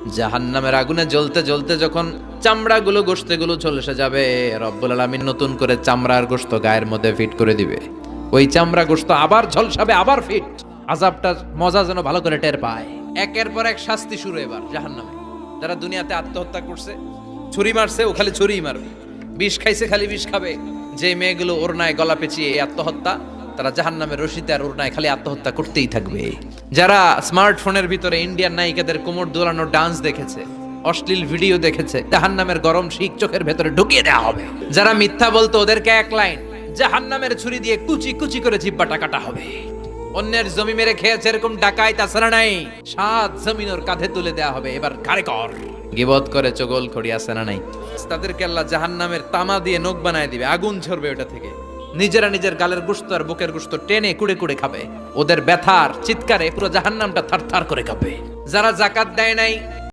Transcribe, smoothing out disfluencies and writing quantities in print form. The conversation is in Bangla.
জাহান্নামের আগুনে জ্বলতে জ্বলতে যখন চামড়াগুলো গোশতগুলো চলে যাবে, রব্বুল আলামিন নতুন করে চামড়ার গোশত গায়ের মধ্যে ফিট করে দিবে। ওই চামড়া গোশত আবার ঝলসাবে, আবার ফিট। আযাবটার মজা যেন ভালো করে টের পায়। একের পর এক শাস্তি শুরু এবার জাহান্নামে। যারা দুনিয়াতে আত্মহত্যা করছে, ছুরি মারছে, ও খালি ছুরিই মারবে। বিষ খাইছে, খালি বিষ খাবে। যে মেয়েগুলো ওড়নায় গলা পেঁচিয়ে এই আত্মহত্যা, তারা জাহান্নামের রশিতে আর ওড়নায় খালি আত্মহত্যা করতেই থাকবে। যারা স্মার্টফোনের ভিতরে ইন্ডিয়ান নায়িকাদের কোমর দোলানো ডান্স দেখেছে, অশ্লীল ভিডিও দেখেছে, জাহান্নামের গরম শিক চোখের ভেতরে ঢুকিয়ে দেওয়া হবে। যারা মিথ্যা বলতো, ওদেরকে এক লাইন জাহান্নামের ছুরি দিয়ে কুচি কুচি করে জিহ্বাটা কাটা হবে। অন্যের জমি মেরে খেয়েছে এরকম ডাকাই তাছাড়া নাই, 7 জমিন ওর কাঁধে তুলে দেওয়া হবে। এবার ঘাড়ে কর। গিবত করে চগল খড়ি আছে না নাই, তাদেরকে আল্লাহ জাহান্নামের তামা দিয়ে নখ বানায় দিবে, আগুন ঝরবে ওটা থেকে। নিজেরা নিজের গালের গোশত আর বুকের গোশত টেনে কুড়ে কুড়ে খাবে। ওদের ব্যথার চিৎকারে পুরো জাহান্নামটা থারথার করে কাঁপবে। যারা যাকাত দেয় নাই,